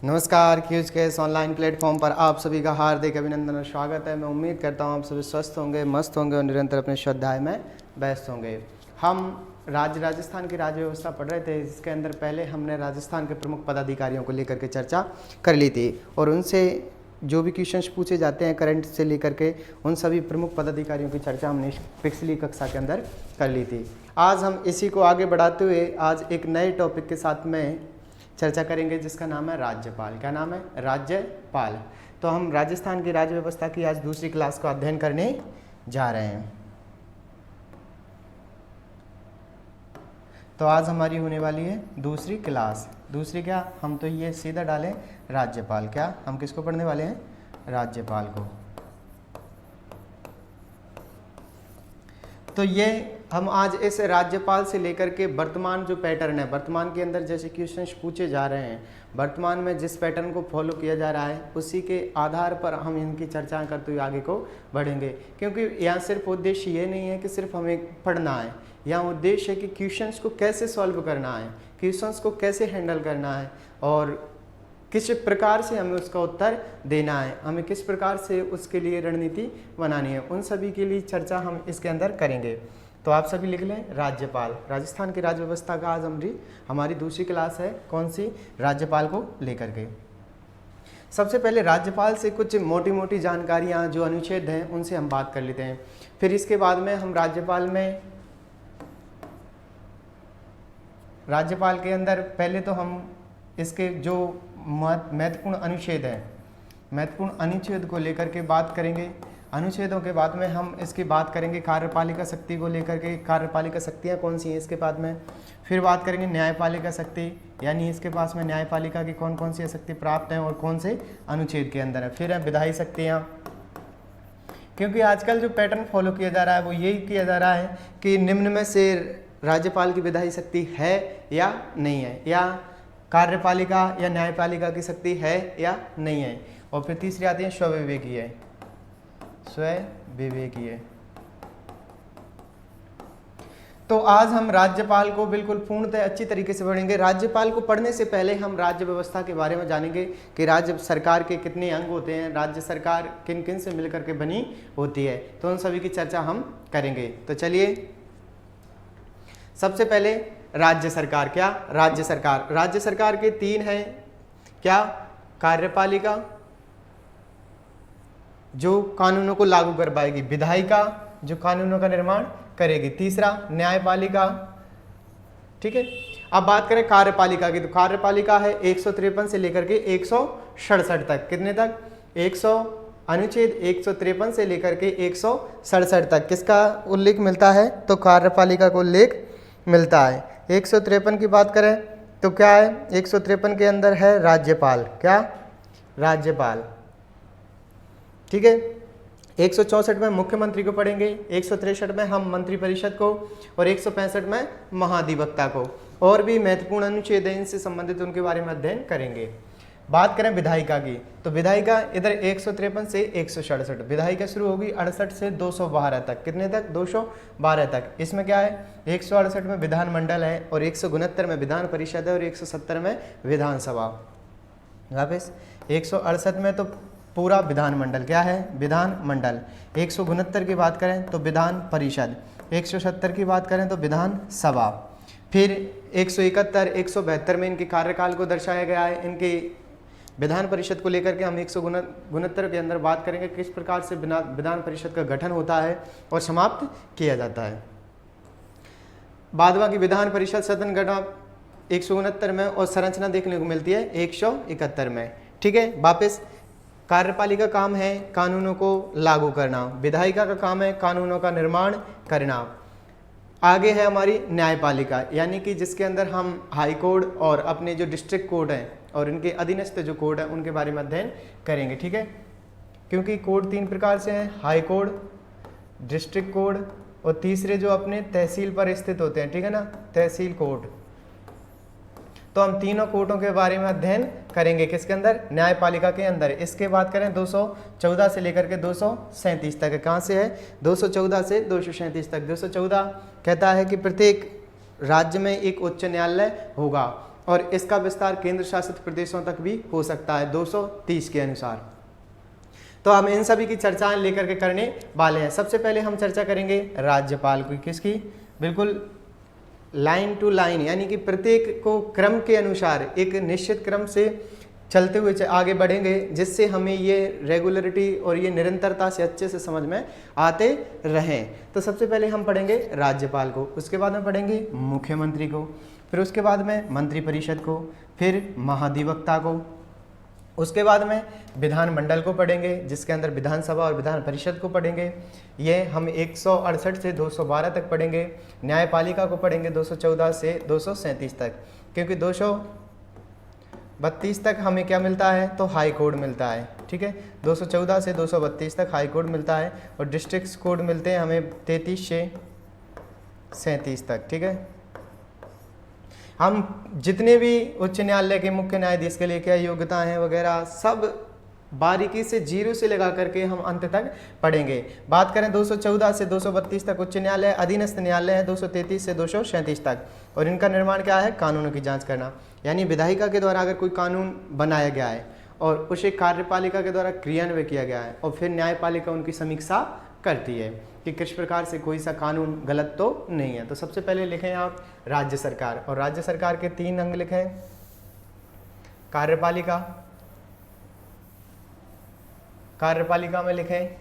नमस्कार, क्यूज के इस ऑनलाइन प्लेटफॉर्म पर आप सभी का हार्दिक अभिनंदन और स्वागत है। मैं उम्मीद करता हूँ आप सभी स्वस्थ होंगे, मस्त होंगे और निरंतर अपने स्वाध्याय में व्यस्त होंगे। हम राजस्थान की राज्य व्यवस्था पढ़ रहे थे, इसके अंदर पहले हमने राजस्थान के प्रमुख पदाधिकारियों को लेकर के चर्चा कर ली थी और उनसे जो भी क्वेश्चंस पूछे जाते हैं करंट से लेकर के उन सभी प्रमुख पदाधिकारियों की चर्चा हमने पिछली कक्षा के अंदर कर ली थी। आज हम इसी को आगे बढ़ाते हुए आज एक नए टॉपिक के साथ में चर्चा करेंगे जिसका नाम है राज्यपाल। क्या नाम है? राज्यपाल। तो हम राजस्थान की राज्य व्यवस्था की आज दूसरी क्लास को अध्ययन करने जा रहे हैं। तो आज हमारी होने वाली है दूसरी क्लास। दूसरी क्या? हम तो ये सीधा डालें राज्यपाल। क्या हम किसको पढ़ने वाले हैं? राज्यपाल को। तो ये हम आज इस राज्यपाल से लेकर के वर्तमान जो पैटर्न है, वर्तमान के अंदर जैसे क्वेश्चंस पूछे जा रहे हैं, वर्तमान में जिस पैटर्न को फॉलो किया जा रहा है उसी के आधार पर हम इनकी चर्चा करते हुए आगे को बढ़ेंगे। क्योंकि यहाँ सिर्फ उद्देश्य ये नहीं है कि सिर्फ हमें पढ़ना है, यहाँ उद्देश्य है कि क्वेश्चंस को कैसे सॉल्व करना है, क्वेश्चंस को कैसे हैंडल करना है और किस प्रकार से हमें उसका उत्तर देना है, हमें किस प्रकार से उसके लिए रणनीति बनानी है, उन सभी के लिए चर्चा हम इसके अंदर करेंगे। तो आप सभी लिख लें राज्यपाल। राजस्थान की राज्य व्यवस्था का आज हमारी दूसरी क्लास है। कौन सी? राज्यपाल को लेकर के। सबसे पहले राज्यपाल से कुछ मोटी मोटी जानकारियाँ जो अनुच्छेद हैं उनसे हम बात कर लेते हैं। फिर इसके बाद में हम राज्यपाल के अंदर पहले तो हम इसके जो महत्वपूर्ण अनुच्छेद हैं, महत्वपूर्ण अनुच्छेद को लेकर के बात करेंगे। अनुच्छेदों के बाद में हम इसकी बात करेंगे कार्यपालिका शक्ति को लेकर के, कार्यपालिका शक्तियाँ कौन सी हैं इसके बाद में। फिर बात करेंगे न्यायपालिका शक्ति, यानी इसके पास में न्यायपालिका की कौन कौन सी शक्ति प्राप्त हैं और कौन से अनुच्छेद के अंदर है। फिर है विधायी शक्तियाँ, क्योंकि आजकल जो पैटर्न फॉलो किया जा रहा है वो यही किया जा रहा है कि निम्न में से राज्यपाल की विधायी शक्ति है या नहीं है, या कार्यपालिका या न्यायपालिका की शक्ति है या नहीं है। और फिर तीसरी आती है स्वविवेकीय, स्वविवेकीय। तो आज हम राज्यपाल को बिल्कुल पूर्णतः अच्छी तरीके से पढ़ेंगे। राज्यपाल को पढ़ने से पहले हम राज्य व्यवस्था के बारे में जानेंगे कि राज्य सरकार के कितने अंग होते हैं, राज्य सरकार किन किन से मिलकर के बनी होती है, तो उन सभी की चर्चा हम करेंगे। तो चलिए, सबसे पहले राज्य सरकार। क्या? राज्य सरकार। राज्य सरकार के तीन हैं। क्या? कार्यपालिका जो कानूनों को लागू कर पाएगी, विधायिका जो कानूनों का निर्माण करेगी, तीसरा न्यायपालिका। ठीक है। अब बात करें कार्यपालिका की, तो कार्यपालिका है 153 से लेकर के 167 तक। कितने तक? 100 अनुच्छेद 153 से लेकर के 167 तक किसका उल्लेख मिलता है? तो कार्यपालिका को उल्लेख मिलता है। 153 की बात करें तो क्या है? 153 के अंदर है राज्यपाल। क्या? राज्यपाल। ठीक है। 164 में मुख्यमंत्री को पढ़ेंगे, 163 में हम मंत्रिपरिषद को और 165 में महाधिवक्ता को। और भी महत्वपूर्ण अनुच्छेद हैं, इनसे संबंधित उनके बारे में अध्ययन करेंगे। बात करें विधायिका की, तो विधायिका इधर 153 से 167, विधायिका शुरू होगी 68 से 212 तक। कितने तक? 212 तक। इसमें क्या है? 168 में विधानमंडल है और 169 में विधान परिषद है और 170 में विधानसभा। वापस 168 में तो पूरा विधानमंडल क्या है? विधानमंडल। 169 की बात करें तो विधान परिषद, 170 की बात करें तो विधानसभा। फिर 171, 172 में इनके कार्यकाल को दर्शाया गया है। इनके विधान परिषद को लेकर के हम 169 के अंदर बात करेंगे किस प्रकार से विधान परिषद का गठन होता है और समाप्त किया जाता है। बाद बाकी विधान परिषद सदन गठन 169 में और संरचना देखने को मिलती है 171 में। ठीक है। वापस कार्यपालिका का काम है कानूनों को लागू करना, विधायिका का काम है कानूनों का निर्माण करना। आगे है हमारी न्यायपालिका, यानी कि जिसके अंदर हम हाई कोर्ट और अपने जो डिस्ट्रिक्ट कोर्ट हैं और इनके अधीनस्थ जो कोर्ट हैं उनके बारे में अध्ययन करेंगे। ठीक है। क्योंकि कोर्ट तीन प्रकार से हैं, हाई कोर्ट, डिस्ट्रिक्ट कोर्ट और तीसरे जो अपने तहसील पर स्थित होते हैं। ठीक है ना, तहसील कोर्ट। तो हम तीनों कोर्टों के बारे में अध्ययन करेंगे किसके अंदर? न्यायपालिका के अंदर। इसके बात करें 214 से लेकर के 237 तक। कहाँ से है? 214 से 237 तक। 214 कहता है कि प्रत्येक राज्य में एक उच्च न्यायालय होगा और इसका विस्तार केंद्र शासित प्रदेशों तक भी हो सकता है 230 के अनुसार। तो हम इन सभी की चर्चाएं लेकर के करने वाले हैं। सबसे पहले हम चर्चा करेंगे राज्यपाल की, किसकी, बिल्कुल लाइन टू लाइन, यानी कि प्रत्येक को क्रम के अनुसार एक निश्चित क्रम से चलते हुए आगे बढ़ेंगे, जिससे हमें ये रेगुलरिटी और ये निरंतरता से अच्छे से समझ में आते रहें। तो सबसे पहले हम पढ़ेंगे राज्यपाल को, उसके बाद में पढ़ेंगे मुख्यमंत्री को, फिर उसके बाद में मंत्रिपरिषद को, फिर महाधिवक्ता को, उसके बाद में विधानमंडल को पढ़ेंगे जिसके अंदर विधानसभा और विधान परिषद को पढ़ेंगे। ये हम 168 से 212 तक पढ़ेंगे। न्यायपालिका को पढ़ेंगे 214 से 237 तक, क्योंकि 232 तक हमें क्या मिलता है, तो हाई कोर्ट मिलता है, ठीक है। 214 से 232 तक हाई कोर्ट मिलता है और डिस्ट्रिक्ट कोर्ट मिलते हैं हमें 33 से 37 तक, ठीक है। हम जितने भी उच्च न्यायालय के मुख्य न्यायाधीश के लिए क्या योग्यता है वगैरह सब बारीकी से जीरो से लगा करके हम अंत तक पढ़ेंगे। बात करें 214 से 232 तक उच्च न्यायालय, अधीनस्थ न्यायालय है 233 से 237 तक, और इनका निर्माण क्या है, कानूनों की जांच करना। यानी विधायिका के द्वारा अगर कोई कानून बनाया गया है और उसे कार्यपालिका के द्वारा क्रियान्वयन किया गया है और फिर न्यायपालिका उनकी समीक्षा करती है कि किस प्रकार से कोई सा कानून गलत तो नहीं है। तो सबसे पहले लिखें आप राज्य सरकार, और राज्य सरकार के 3 अंग लिखें, कार्यपालिका, कार्यपालिका में लिखें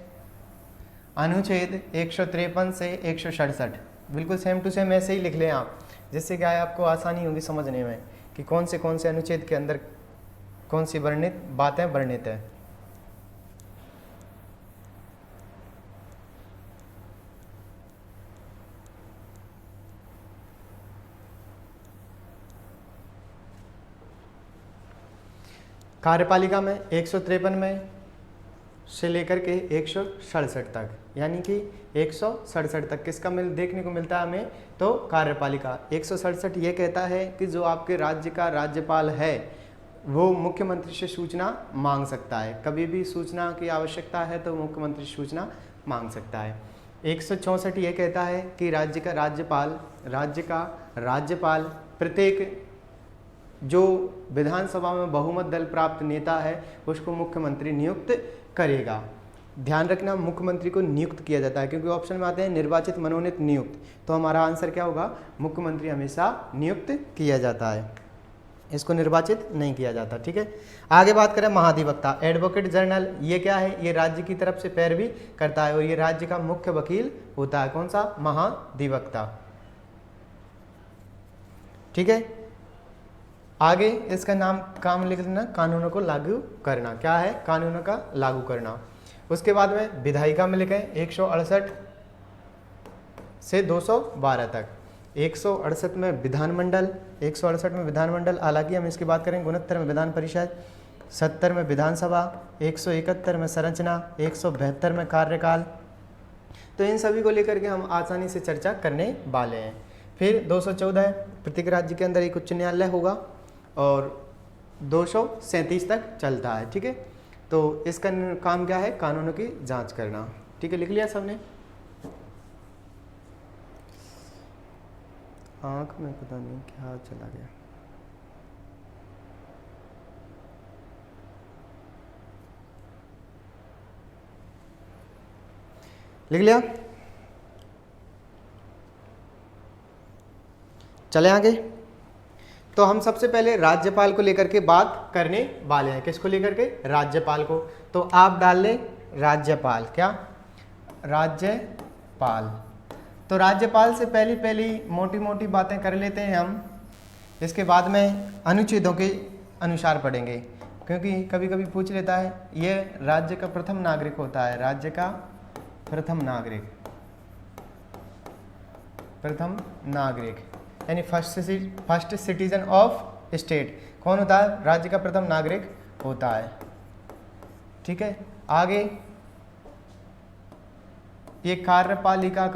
अनुच्छेद 153 से 167, बिल्कुल सेम टू सेम ऐसे ही लिख लें आप, जिससे क्या है आपको आसानी होगी समझने में कि कौन से अनुच्छेद के अंदर कौन सी वर्णित बातें वर्णित है। कार्यपालिका में 153 में से लेकर के 167 तक, यानी कि 167 तक किसका देखने को मिलता है हमें, तो कार्यपालिका। 167 ये कहता है कि जो आपके राज्य का राज्यपाल है वो मुख्यमंत्री से सूचना मांग सकता है, कभी भी सूचना की आवश्यकता है तो मुख्यमंत्री से सूचना मांग सकता है। 164 ये कहता है कि राज्य का राज्यपाल प्रत्येक जो विधानसभा में बहुमत दल प्राप्त नेता है उसको मुख्यमंत्री नियुक्त करेगा। ध्यान रखना, मुख्यमंत्री को नियुक्त किया जाता है, क्योंकि ऑप्शन में आते हैं निर्वाचित, मनोनीत, नियुक्त, तो हमारा आंसर क्या होगा, मुख्यमंत्री हमेशा नियुक्त किया जाता है, इसको निर्वाचित नहीं किया जाता, ठीक है। आगे बात करें महाधिवक्ता, एडवोकेट जनरल, ये क्या है, ये राज्य की तरफ से पैरवी करता है और ये राज्य का मुख्य वकील होता है, कौन सा, महाधिवक्ता, ठीक है। आगे इसका काम लिख लेना, कानूनों को लागू करना, क्या है, कानूनों का लागू करना। उसके बाद में विधायिका में लिखें 168 से 212 तक, 168 में विधानमंडल, 168 में विधानमंडल, हालांकि हम इसकी बात करें 69 में विधान परिषद, 70 में विधानसभा, 171 में संरचना, 172 में कार्यकाल। तो इन सभी को लेकर के हम आसानी से चर्चा करने वाले हैं। फिर 214 प्रत्येक राज्य के अंदर एक उच्च न्यायालय होगा और 237 तक चलता है, ठीक है। तो इसका काम क्या है, कानूनों की जांच करना, ठीक है। लिख लिया सबने, आँख में पता नहीं क्या चला गया, लिख लिया, चले आगे। तो हम सबसे पहले राज्यपाल को लेकर के बात करने वाले हैं, किसको लेकर के, राज्यपाल को। तो आप डाल लें राज्यपाल, क्या, राज्यपाल। तो राज्यपाल से पहली मोटी मोटी बातें कर लेते हैं हम, इसके बाद में अनुच्छेदों के अनुसार पढ़ेंगे, क्योंकि कभी कभी पूछ लेता है, ये राज्य का प्रथम नागरिक होता है, राज्य का प्रथम नागरिक यानी फर्स्ट सिटीजन ऑफ स्टेट कौन होता है, राज्य का प्रथम नागरिक होता है, ठीक है। आगे ये कार्यपालिका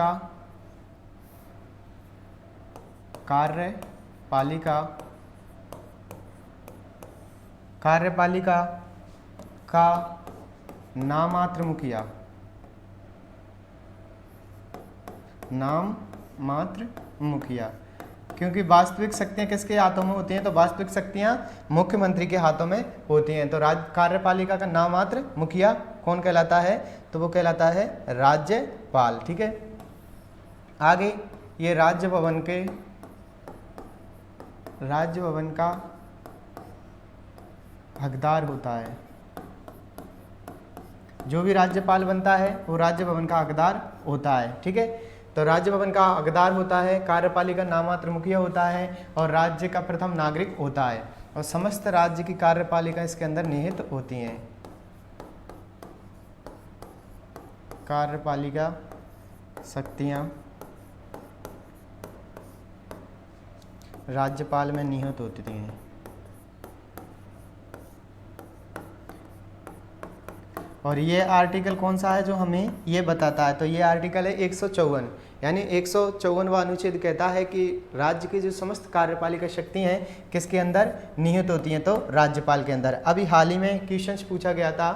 का नाममात्र मुखिया क्योंकि वास्तविक शक्तियां किसके हाथों में होती हैं, तो वास्तविक शक्तियां मुख्यमंत्री के हाथों में होती हैं। तो कार्यपालिका का नाममात्र मुखिया कौन कहलाता है, तो वो कहलाता है राज्यपाल। ठीक है, आगे ये राज्य भवन का हकदार होता है। जो भी राज्यपाल बनता है वो राज्य भवन का हकदार होता है। ठीक है, तो राज्य भवन का हकदार होता है, कार्यपालिका नाममात्र मुखिया होता है और राज्य का प्रथम नागरिक होता है, और समस्त राज्य की कार्यपालिका इसके अंदर निहित होती हैं। कार्यपालिका शक्तियां राज्यपाल में निहित होती हैं। और ये आर्टिकल कौन सा है जो हमें ये बताता है, तो ये आर्टिकल है 154, यानी 154वां अनुच्छेद कहता है कि राज्य की जो समस्त कार्यपालिका शक्ति हैं किसके अंदर निहित होती हैं, तो राज्यपाल के अंदर। अभी हाल ही में क्वेश्चन पूछा गया था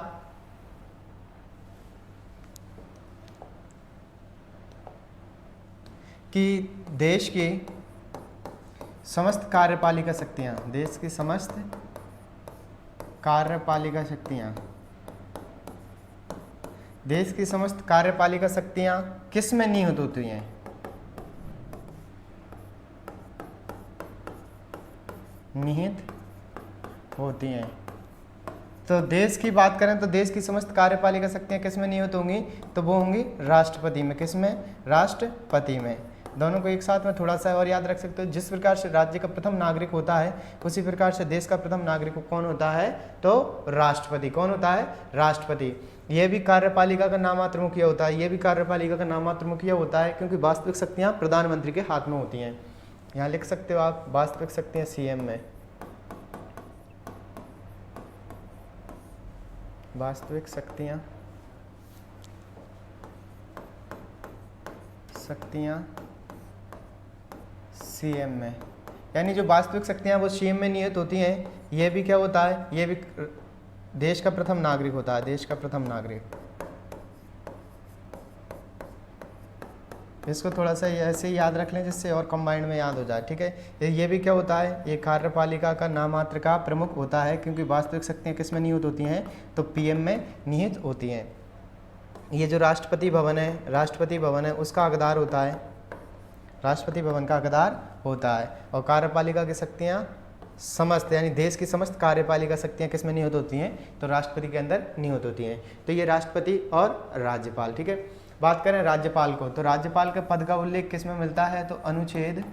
कि देश की समस्त कार्यपालिका शक्तियां, देश की समस्त कार्यपालिका शक्तियां, देश की समस्त कार्यपालिका शक्तियां किस में निहित होती हैं, निहित होती हैं। तो देश की बात करें तो देश की समस्त कार्यपालिका शक्तियां किस में निहित होंगी, तो वो होंगी राष्ट्रपति में। किस में, राष्ट्रपति में। दोनों को एक साथ में थोड़ा सा और याद रख सकते हो, जिस प्रकार से राज्य का प्रथम नागरिक होता है उसी प्रकार से देश का प्रथम नागरिक कौन होता है, तो राष्ट्रपति। कौन होता है, राष्ट्रपति। ये भी कार्यपालिका का नाममात्र मुखिया होता है, ये भी कार्यपालिका का नाममात्र मुखिया होता है, क्योंकि वास्तविक शक्तियां प्रधानमंत्री के हाथ में होती हैं। यहाँ लिख सकते हो आप वास्तविक शक्तियां सीएम में, वास्तविक शक्तियां सीएम में, यानी जो वास्तविक शक्तियां वो सीएम में निहित होती हैं। ये भी क्या होता है, ये भी देश का प्रथम नागरिक होता है, देश का प्रथम नागरिक। इसको थोड़ा सा ऐसे ही याद रख लें जिससे और कंबाइंड में याद हो जाए। ठीक है, ये भी क्या होता है, ये कार्यपालिका का नाममात्र का प्रमुख होता है, क्योंकि वास्तविक शक्तियां किस में निहित होती हैं, तो पीएम में निहित होती हैं। ये जो राष्ट्रपति भवन है उसका हकदार होता है, राष्ट्रपति भवन का हकदार होता है। और कार्यपालिका की शक्तियां समस्त, यानी देश की समस्त कार्यपालिका शक्तियां किस में निहित होती हैं, तो राष्ट्रपति के अंदर निहित होती हैं। तो ये राष्ट्रपति और राज्यपाल। ठीक है, बात करें राज्यपाल को, तो राज्यपाल के पद का उल्लेख किस में मिलता है, तो अनुच्छेद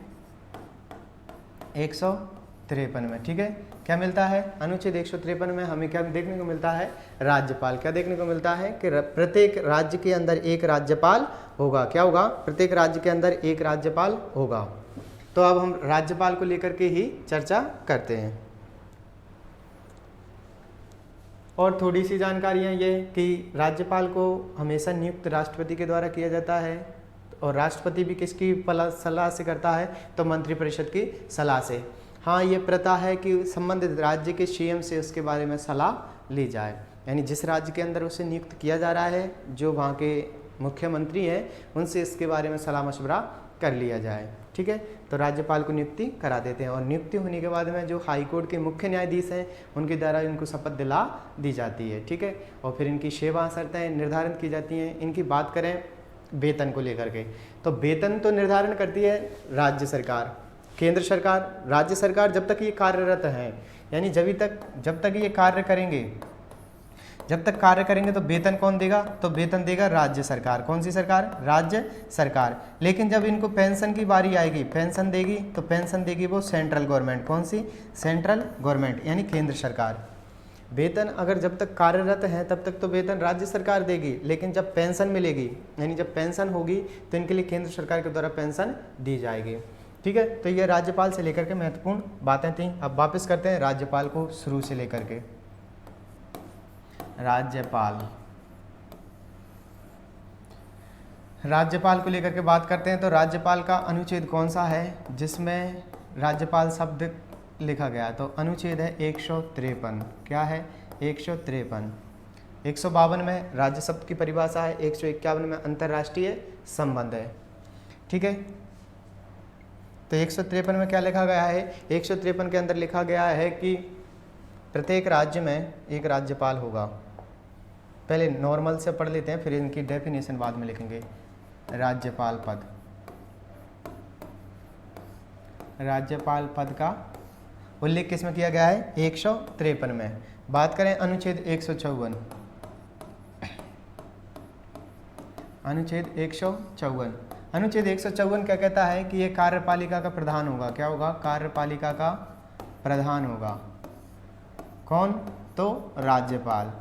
153 में। ठीक है, क्या मिलता है, अनुच्छेद 153 में हमें क्या देखने को मिलता है, राज्यपाल। क्या देखने को मिलता है कि प्रत्येक राज्य के अंदर एक राज्यपाल होगा। क्या होगा, प्रत्येक राज्य के अंदर एक राज्यपाल होगा। तो अब हम राज्यपाल को लेकर के ही चर्चा करते हैं। और थोड़ी सी जानकारियाँ ये कि राज्यपाल को हमेशा नियुक्त राष्ट्रपति के द्वारा किया जाता है, और राष्ट्रपति भी किसकी सलाह से करता है, तो मंत्रिपरिषद की सलाह से। हाँ, ये प्रथा है कि संबंधित राज्य के सीएम से उसके बारे में सलाह ली जाए, यानी जिस राज्य के अंदर उसे नियुक्त किया जा रहा है, जो वहाँ के मुख्यमंत्री हैं, उनसे इसके बारे में सलाह मशवरा कर लिया जाए। ठीक है, तो राज्यपाल को नियुक्ति करा देते हैं, और नियुक्ति होने के बाद में जो हाई कोर्ट के मुख्य न्यायाधीश हैं उनके द्वारा इनको शपथ दिला दी जाती है। ठीक है, और फिर इनकी सेवा शर्तें निर्धारित की जाती हैं। इनकी बात करें वेतन को लेकर के, तो वेतन तो निर्धारण करती है राज्य सरकार, केंद्र सरकार। राज्य सरकार जब तक ये कार्यरत हैं, यानी जब तक ये कार्य करेंगे, जब तक कार्य करेंगे तो वेतन कौन देगा, तो वेतन देगा राज्य सरकार। कौन सी सरकार, राज्य सरकार। लेकिन जब इनको पेंशन की बारी आएगी, पेंशन देगी, तो पेंशन देगी वो सेंट्रल गवर्नमेंट। कौन सी, सेंट्रल गवर्नमेंट, यानी केंद्र सरकार। वेतन अगर जब तक कार्यरत है तब तक तो वेतन राज्य सरकार देगी, लेकिन जब पेंशन मिलेगी, यानी जब पेंशन होगी, तो इनके लिए केंद्र सरकार के द्वारा पेंशन दी जाएगी। ठीक है, तो ये राज्यपाल से लेकर के महत्वपूर्ण बातें थी। अब वापस करते हैं राज्यपाल को शुरू से लेकर के। राज्यपाल को लेकर के बात करते हैं, तो राज्यपाल का अनुच्छेद कौन सा है जिसमें राज्यपाल शब्द लिखा गया, तो अनुच्छेद है 153। क्या है, 153। 152 में राज्य शब्द की परिभाषा है, 151 में अंतर्राष्ट्रीय संबंध है। ठीक है, तो 153 में क्या लिखा गया है? 153 के अंदर लिखा गया है कि प्रत्येक राज्य में एक राज्यपाल होगा। पहले नॉर्मल से पढ़ लेते हैं, फिर इनकी डेफिनेशन बाद में लिखेंगे। राज्यपाल पद, राज्यपाल पद का उल्लेख किसमें किया गया है? 153 में। बात करें अनुच्छेद 154, अनुच्छेद 154, अनुच्छेद 154 क्या कहता है कि ये कार्यपालिका का प्रधान होगा। क्या होगा? कार्यपालिका का प्रधान होगा। कौन? तो राज्यपाल।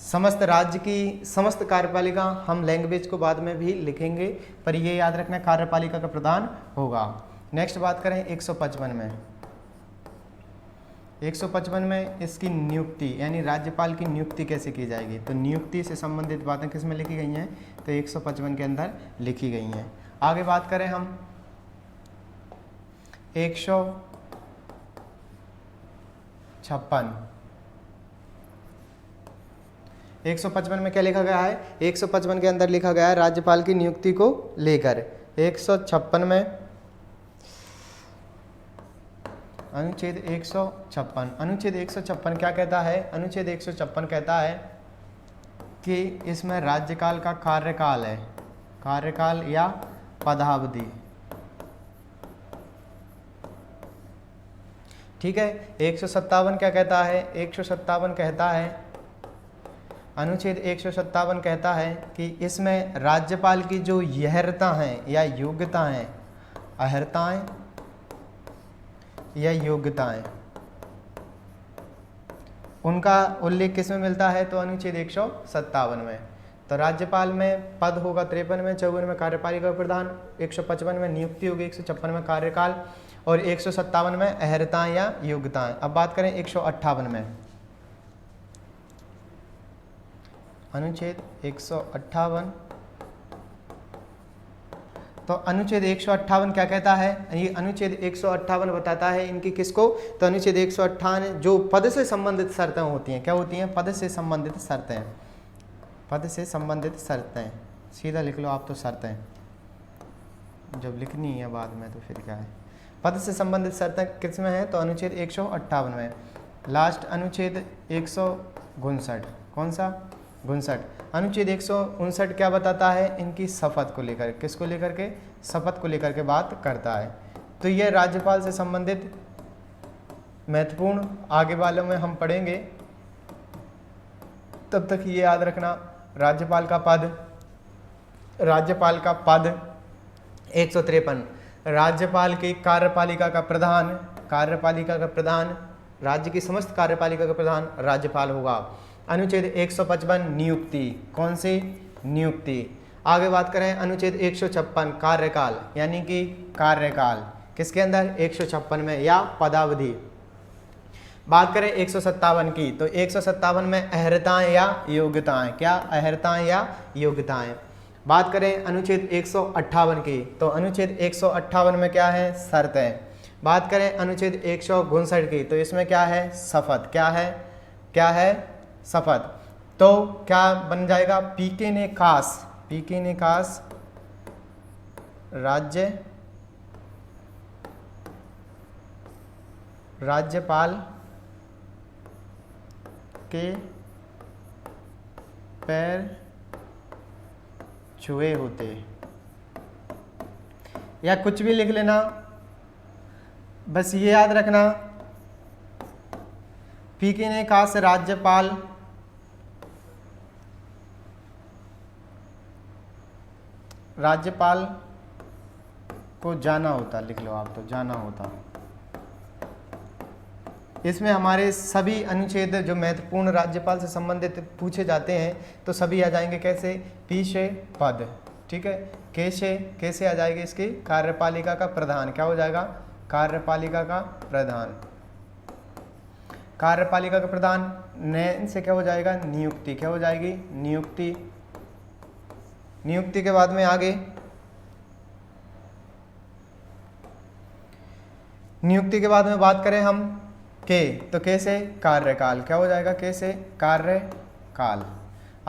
समस्त राज्य की समस्त कार्यपालिका, हम लैंग्वेज को बाद में भी लिखेंगे, पर ये याद रखना कार्यपालिका का प्रधान होगा। नेक्स्ट बात करें 155 में, 155 में इसकी नियुक्ति यानी राज्यपाल की नियुक्ति कैसे की जाएगी, तो नियुक्ति से संबंधित बातें किस में लिखी गई हैं? तो 155 के अंदर लिखी गई हैं। आगे बात करें हम 156 में क्या लिखा गया है? 155 के अंदर लिखा गया है राज्यपाल की नियुक्ति को लेकर। 156 में अनुच्छेद 156, अनुच्छेद 156 क्या कहता है? अनुच्छेद 156 कहता है कि इसमें राज्यकाल का कार्यकाल है, कार्यकाल या पदावधि। ठीक है। 157 क्या कहता है? 157 कहता है, अनुच्छेद 157 कहता है कि इसमें राज्यपाल की जो अर्हता हैं या योग्यता हैं, अर्हताएं या योग्यताएं, उनका उल्लेख किस में मिलता है? तो अनुच्छेद 157 में। तो राज्यपाल में पद होगा 53 में, 54 में कार्यपालिका प्रधान, 155 में नियुक्ति होगी, 156 में कार्यकाल और 157 में अर्हताएं या योग्यताएं। अब बात करें 158 में, अनुच्छेद 158, तो अनुच्छेद 158 क्या कहता है? ये अनुच्छेद 158 बताता है इनकी किसको? तो अनुच्छेद 158 जो पद से संबंधित शर्तें होती हैं, क्या होती हैं? पद से संबंधित शर्तें, पद से संबंधित शर्तें, सीधा लिख लो आप तो शर्तें, जब लिखनी है बाद में तो फिर क्या है? पद से संबंधित शर्तें किस में है? तो अनुच्छेद 158 में। लास्ट अनुच्छेद 159, कौन सा? 59। अनुच्छेद 159 क्या बताता है? इनकी शपथ को लेकर, किसको लेकर के? शपथ को लेकर के बात करता है। तो ये राज्यपाल से संबंधित महत्वपूर्ण, आगे वालों में हम पढ़ेंगे, तब तक ये याद रखना राज्यपाल का पद, राज्यपाल का पद 153, राज्यपाल की कार्यपालिका का प्रधान, कार्यपालिका का प्रधान, राज्य की समस्त कार्यपालिका का प्रधान राज्यपाल होगा। अनुच्छेद 155 नियुक्ति, कौन सी? नियुक्ति। आगे बात करें अनुच्छेद 156 कार्यकाल, यानी कि कार्यकाल किसके अंदर? 156 में या पदावधि। बात करें 157 की, तो 157 में अर्हताएं या योग्यताएं, क्या? अर्हताएं या योग्यताएं। बात करें अनुच्छेद 158 की, तो अनुच्छेद 158 में क्या है? शर्तें। बात करें अनुच्छेद 159 की, तो इसमें क्या है? शपथ। क्या है? क्या है? शपथ। तो क्या बन जाएगा? पीके ने कास, पीके ने कास राज्यपाल के पैर छुए होते, या कुछ भी लिख लेना, बस ये याद रखना पीके ने कास राज्यपाल को जाना होता, लिख लो आप तो, जाना होता। इसमें हमारे सभी अनुच्छेद जो महत्वपूर्ण राज्यपाल से संबंधित पूछे जाते हैं तो सभी आ जाएंगे कैसे? पीछे पद, ठीक है। कैसे आ जाएगी इसकी? कार्यपालिका का प्रधान, क्या हो जाएगा? कार्यपालिका का प्रधान। कार्यपालिका का प्रधान नैन से क्या हो जाएगा? नियुक्ति। क्या हो जाएगी? नियुक्ति। नियुक्ति के बाद में आगे, नियुक्ति के बाद में बात करें हम के, तो कैसे? कार्यकाल। क्या हो जाएगा? कैसे? कार्यकाल।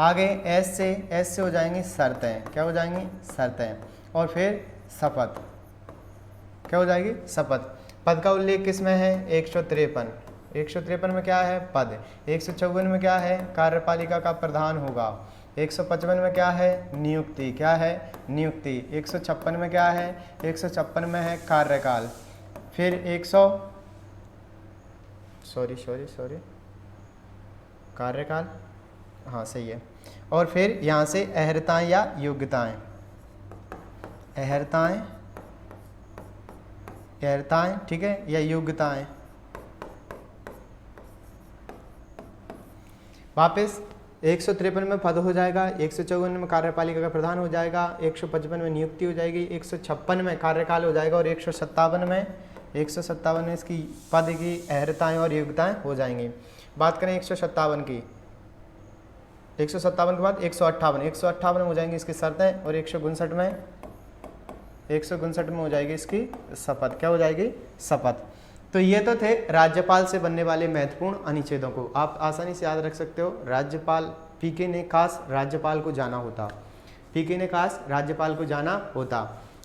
आगे एस से हो जाएंगी शर्तें। क्या हो जाएंगी? शर्तें। और फिर शपथ। क्या हो जाएगी, शपथ। पद का उल्लेख किस में है, 153। 153 में क्या है, पद। 154 में क्या है, कार्यपालिका का प्रधान होगा। 155 में क्या है, नियुक्ति। क्या है, नियुक्ति। 156 में क्या है, 156 में है कार्यकाल। फिर 100 सॉरी कार्यकाल, हाँ सही है। और फिर यहाँ से अहर्ताएँ या योग्यताएँ, अहर्ताएँ ठीक है, या योग्यताएँ। वापस 153 में पद हो जाएगा, 154 में कार्यपालिका का प्रधान हो जाएगा, 155 में नियुक्ति हो जाएगी, 156 में कार्यकाल हो जाएगा और 157 में इसकी पद की अहर्ताएँ और योग्यताएँ हो जाएंगी। बात करें 157 की, 157 के बाद 158 में हो जाएंगी इसकी शर्तें और 159 में हो जाएगी इसकी शपथ। क्या हो जाएगी, शपथ। तो ये तो थे राज्यपाल से बनने वाले महत्वपूर्ण अनुच्छेदों को आप आसानी से याद रख सकते हो। राज्यपाल पीके ने खास राज्यपाल को जाना होता,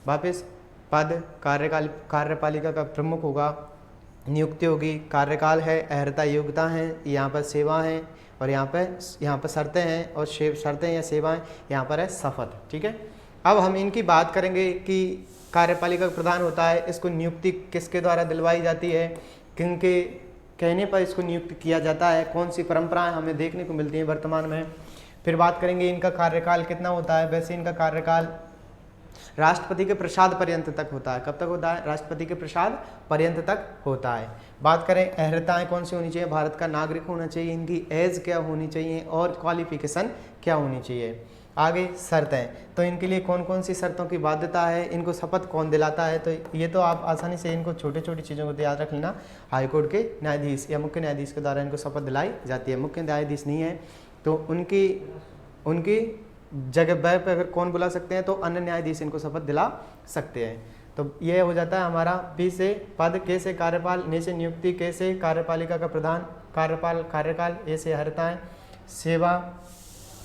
वापस पद, कार्यपालिका का प्रमुख होगा, नियुक्ति होगी, कार्यकाल है, अहर्ता योग्यता है, यहाँ पर सेवा है और यहाँ पर शर्तें हैं और शर्तें या सेवाएं, यहाँ पर है शपथ। ठीक है, अब हम इनकी बात करेंगे कि कार्यपालिका प्रधान होता है, इसको नियुक्ति किसके द्वारा दिलवाई जाती है, किनके कहने पर इसको नियुक्त किया जाता है, कौन सी परंपराएं हमें देखने को मिलती हैं वर्तमान में। फिर बात करेंगे इनका कार्यकाल कितना होता है। वैसे इनका कार्यकाल राष्ट्रपति के प्रसाद पर्यंत तक होता है। कब तक होता है, राष्ट्रपति के प्रसाद पर्यंत तक होता है। बात करें अहर्ताएं कौन सी होनी चाहिए, भारत का नागरिक होना चाहिए, इनकी एज क्या होनी चाहिए और क्वालिफिकेशन क्या होनी चाहिए। आगे शर्तें, तो इनके लिए कौन कौन सी शर्तों की बाध्यता है, इनको शपथ कौन दिलाता है। तो ये तो आप आसानी से इनको छोटी छोटी चीज़ों को याद रख लेना। हाईकोर्ट के न्यायाधीश या मुख्य न्यायाधीश के द्वारा इनको शपथ दिलाई जाती है। मुख्य न्यायाधीश नहीं है तो उनकी जगह पर अगर कौन बुला सकते हैं तो अन्य न्यायाधीश इनको शपथ दिला सकते हैं। तो ये हो जाता है हमारा पी से पद, के से कार्यपाल, ने से नियुक्ति, के से कार्यपालिका का प्रधान, कार्यकाल, ए से अहर्ताएं, सेवा,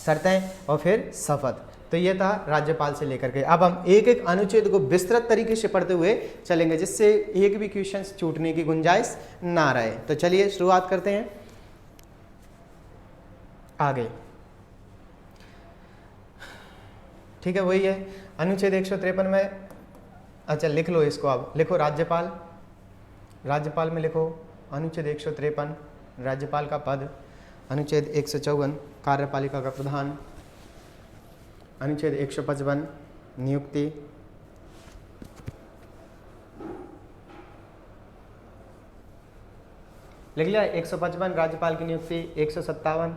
शर्तें और फिर शपथ। तो ये था राज्यपाल से लेकर के। अब हम एक एक अनुच्छेद को विस्तृत तरीके से पढ़ते हुए चलेंगे जिससे एक भी क्वेश्चन छूटने की गुंजाइश ना रहे। तो चलिए शुरुआत करते हैं आगे। ठीक है, वही है अनुच्छेद 153 में। अच्छा लिख लो इसको, अब लिखो राज्यपाल में लिखो अनुच्छेद 153 राज्यपाल का पद, अनुच्छेद 154 कार्यपालिका का प्रधान, अनुच्छेद 155 नियुक्ति, लिख लिया 155 राज्यपाल की नियुक्ति, 157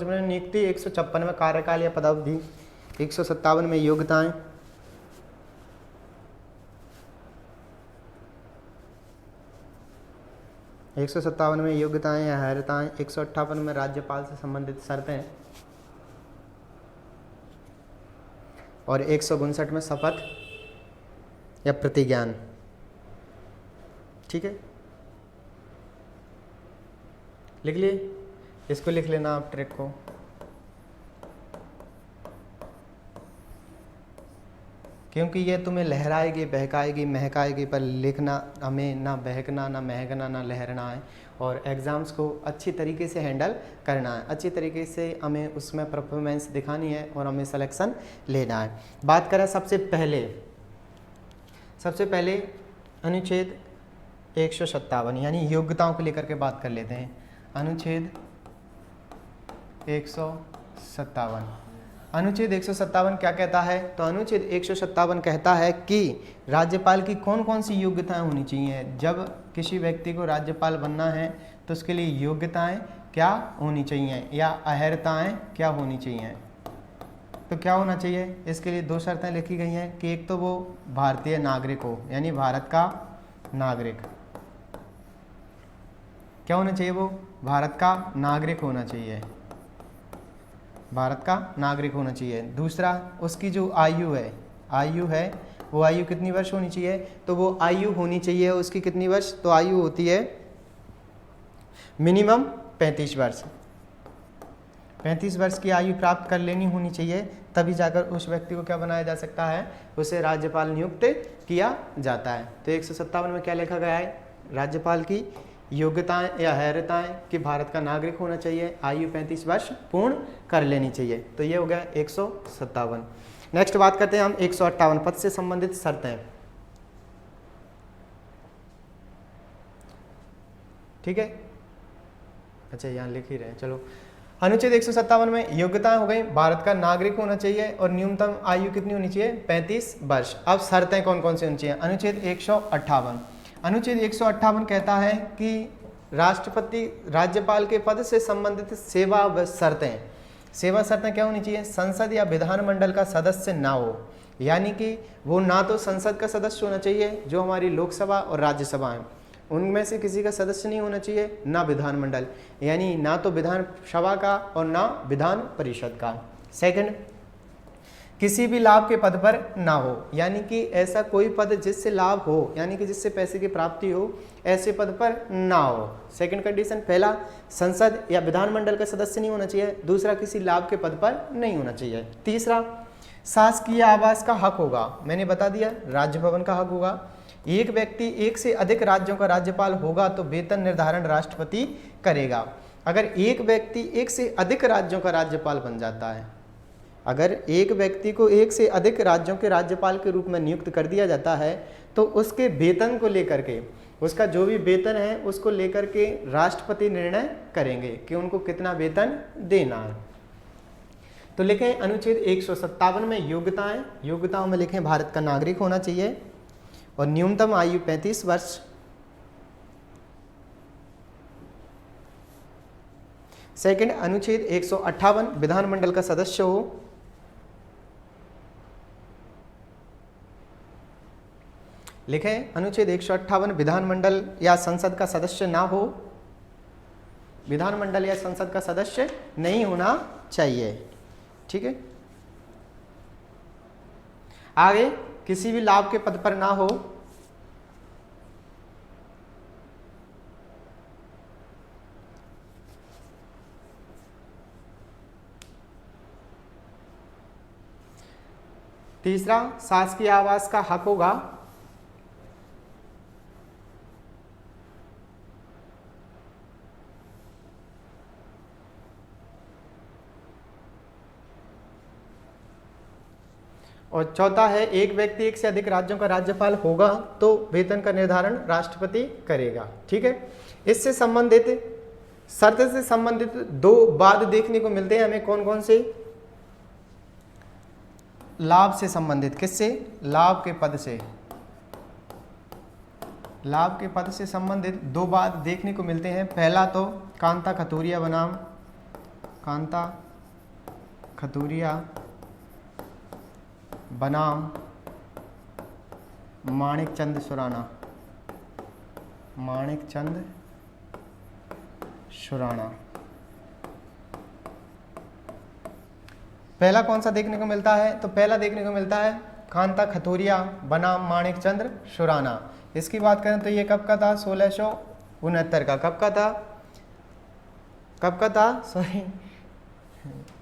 में नियुक्ति, 156 में कार्यकाल या पदावधि, 157 में योग्यताएं, 157 में योग्यताएं या अहर्ताएं, 158 में राज्यपाल से संबंधित शर्तें और 159 में शपथ या प्रतिज्ञान। ठीक है, लिख लिए, इसको लिख लेना आप ट्रिक को। क्योंकि ये तुम्हें लहराएगी, बहकाएगी, महकाएगी, पर लिखना हमें ना बहकना, ना महकना, ना लहरना है और एग्ज़ाम्स को अच्छी तरीके से हैंडल करना है। अच्छी तरीके से हमें उसमें परफॉर्मेंस दिखानी है और हमें सिलेक्शन लेना है। बात करें सबसे पहले अनुच्छेद 157 यानी योग्यताओं को लेकर के बात कर लेते हैं। अनुच्छेद 157 क्या कहता है? तो अनुच्छेद 157 कहता है कि राज्यपाल की कौन कौन सी योग्यताएं होनी चाहिए। जब किसी व्यक्ति को राज्यपाल बनना है तो उसके लिए योग्यताएं क्या होनी चाहिए या अहर्ताएं क्या होनी चाहिए। तो क्या होना चाहिए, इसके लिए दो शर्तें लिखी गई हैं कि एक तो वो भारतीय नागरिक हो, यानी भारत का नागरिक। क्या होना चाहिए? वो भारत का नागरिक होना चाहिए, भारत का नागरिक होना चाहिए। दूसरा, उसकी जो आयु है वो आयु कितनी वर्ष होनी चाहिए? तो वो आयु होनी चाहिए उसकी कितनी वर्ष? तो आयु होती है मिनिमम 35 वर्ष। 35 वर्ष की आयु प्राप्त कर लेनी होनी चाहिए, तभी जाकर उस व्यक्ति को क्या बनाया जा सकता है, उसे राज्यपाल नियुक्त किया जाता है। तो 157 में क्या लिखा गया है, राज्यपाल की योग्यताएं या हैरताएं कि भारत का नागरिक होना चाहिए, आयु 35 वर्ष पूर्ण कर लेनी चाहिए। तो ये हो गया 157। नेक्स्ट बात करते हैं हम 158 पद से संबंधित शर्तें। ठीक है, अच्छा यहाँ लिख ही रहे हैं, चलो। अनुच्छेद 157 में योग्यताएं हो गई, भारत का नागरिक होना चाहिए और न्यूनतम आयु कितनी होनी चाहिए, 35 वर्ष। अब शर्तें कौन कौन सी होनी चाहिए, अनुच्छेद 158। अनुच्छेद 158 कहता है कि राष्ट्रपति राज्यपाल के पद से संबंधित सेवा व शर्तें, सेवा शर्तें क्या होनी चाहिए, संसद या विधानमंडल का सदस्य ना हो, यानी कि वो ना तो संसद का सदस्य होना चाहिए, जो हमारी लोकसभा और राज्यसभा है उनमें से किसी का सदस्य नहीं होना चाहिए, ना विधानमंडल, यानी ना तो विधानसभा का और ना विधान परिषद का। सेकंड, किसी भी लाभ के पद पर ना हो, यानी कि ऐसा कोई पद जिससे लाभ हो, यानी कि जिससे पैसे की प्राप्ति हो, ऐसे पद पर ना हो। सेकंड कंडीशन, पहला संसद या विधानमंडल का सदस्य नहीं होना चाहिए, दूसरा किसी लाभ के पद पर नहीं होना चाहिए। तीसरा, शासकीय आवास का हक होगा, मैंने बता दिया राज्य भवन का हक होगा। एक व्यक्ति एक से अधिक राज्यों का राज्यपाल होगा तो वेतन निर्धारण राष्ट्रपति करेगा। अगर एक व्यक्ति एक से अधिक राज्यों का राज्यपाल बन जाता है, अगर एक व्यक्ति को एक से अधिक राज्यों के राज्यपाल के रूप में नियुक्त कर दिया जाता है तो उसके वेतन को लेकर के, उसका जो भी वेतन है उसको लेकर के राष्ट्रपति निर्णय करेंगे कि उनको कितना वेतन देना है। तो लिखें अनुच्छेद 157 में योग्यताएं, योग्यताओं में लिखें भारत का नागरिक होना चाहिए और न्यूनतम आयु 35 वर्ष। सेकंड, अनुच्छेद 158 विधानमंडल का सदस्य हो। लिखें अनुच्छेद 158 विधानमंडल या संसद का सदस्य ना हो, विधानमंडल या संसद का सदस्य नहीं होना चाहिए। ठीक है, आगे, किसी भी लाभ के पद पर ना हो, तीसरा, शासकीय आवास का हक होगा। और चौथा है, एक व्यक्ति एक से अधिक राज्यों का राज्यपाल होगा तो वेतन का निर्धारण राष्ट्रपति करेगा। ठीक है, इससे संबंधित शर्त से संबंधित दो बाद देखने को मिलते हैं हमें, कौन कौन से, लाभ से संबंधित, किससे, लाभ के पद से, लाभ के पद से संबंधित दो बात देखने को मिलते हैं। पहला तो कांता खतूरिया बनाम, कांता खतूरिया बनाम माणिक चंद सुराणा, माणिक चंद सुराणा। पहला कौन सा देखने को मिलता है, तो पहला देखने को मिलता है कांता खतूरिया बनाम माणिक चंद्र सुराणा। इसकी बात करें तो ये कब का था, 1669 का। कब का था, कब का था, सॉरी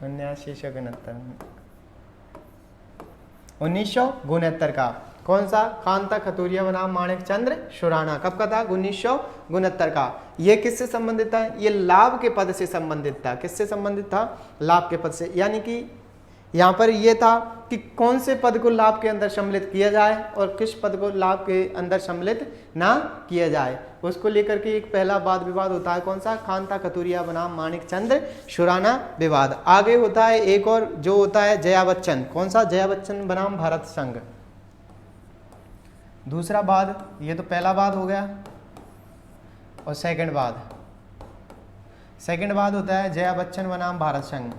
1969 का। कौन सा, कांता खतूरिया बनाम माणिक चंद्र सुराणा, कब का था, 1969 का। ये किससे संबंधित था, ये लाभ के पद से संबंधित था। किससे संबंधित था, लाभ के पद से, यानी कि यहाँ पर यह था कि कौन से पद को लाभ के अंदर सम्मिलित किया जाए और किस पद को लाभ के अंदर सम्मिलित ना किया जाए, उसको लेकर के एक पहला वाद विवाद होता है। कौन सा, कांता खतूरिया बनाम माणिक चंद्र सुराणा विवाद। आगे होता है एक और जो होता है जया बच्चन, कौन सा, जया बच्चन बनाम भारत संघ। दूसरा वाद, ये तो पहला वाद हो गया। और सेकंड वाद, सेकंड वाद होता है जया बच्चन बनाम भारत संघ,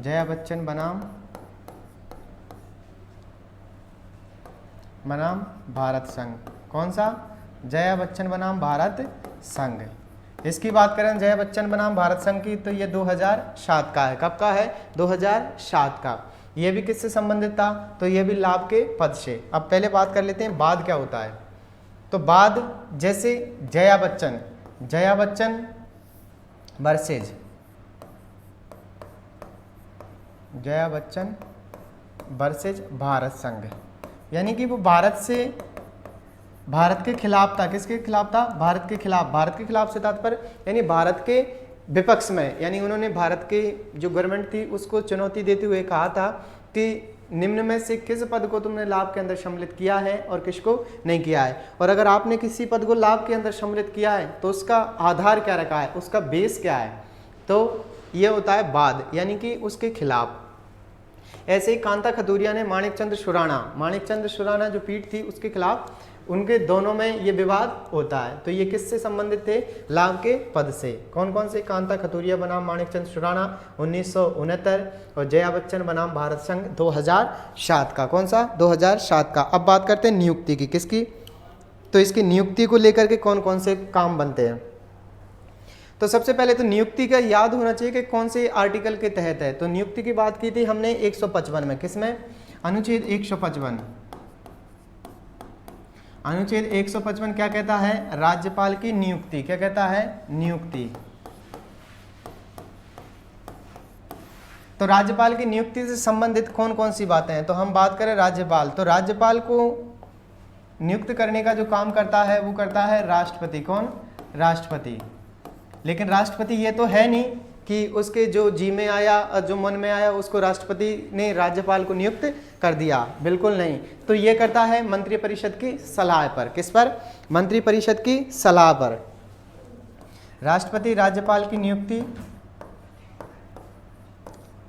जया बच्चन बनाम भारत संघ। कौन सा, जया बच्चन बनाम भारत संघ। इसकी बात करें जया बच्चन बनाम भारत संघ की, तो ये 2007 का है। कब का है, 2007 का। ये भी किससे संबंधित था, तो ये भी लाभ के पद से। अब पहले बात कर लेते हैं बाद क्या होता है। तो बाद, जैसे जया बच्चन, जया बच्चन वर्सेज जया बच्चन वर्सेज भारत संघ, यानी कि वो भारत के खिलाफ था। किसके खिलाफ था? भारत के खिलाफ। भारत के खिलाफ से तात्पर्य यानी भारत के विपक्ष में, यानी उन्होंने भारत की जो गवर्नमेंट थी उसको चुनौती देते हुए कहा था कि निम्न में से किस पद को तुमने लाभ के अंदर सम्मिलित किया है और किसको नहीं किया है। और अगर आपने किसी पद को लाभ के अंदर सम्मिलित किया है तो उसका आधार क्या रखा है, उसका बेस क्या है, तो ये होता है वाद, यानी कि उसके खिलाफ। ऐसे ही कांता खतूरिया ने माणिक चंद्र शुराना जो पीठ थी उसके खिलाफ, उनके दोनों में ये विवाद होता है। तो ये किससे संबंधित थे? लाभ के पद से। कौन कौन से? कांता खतूरिया बनाम माणिक चंद्र शुराना 1969 और जया बच्चन बनाम भारत संघ 2007 का। कौन सा? 2007 का। अब बात करते हैं नियुक्ति की। किसकी? तो इसकी नियुक्ति को लेकर के कौन कौन से काम बनते हैं। तो सबसे पहले तो नियुक्ति का याद होना चाहिए कि कौन से आर्टिकल के तहत है। तो नियुक्ति की बात की थी हमने 155 में। किसमें? अनुच्छेद 155। अनुच्छेद 155 क्या कहता है? राज्यपाल की नियुक्ति। क्या कहता है? नियुक्ति। तो राज्यपाल की नियुक्ति से संबंधित कौन कौन सी बातें हैं। तो हम बात करें राज्यपाल, तो राज्यपाल को नियुक्त करने का जो काम करता है वो करता है राष्ट्रपति। कौन? राष्ट्रपति। लेकिन राष्ट्रपति ये तो है नहीं कि उसके जो जी में आया, जो मन में आया उसको राष्ट्रपति ने राज्यपाल को नियुक्त कर दिया, बिल्कुल नहीं। तो ये करता है मंत्रिपरिषद की सलाह पर। किस पर? मंत्रिपरिषद की सलाह पर। राष्ट्रपति राज्यपाल की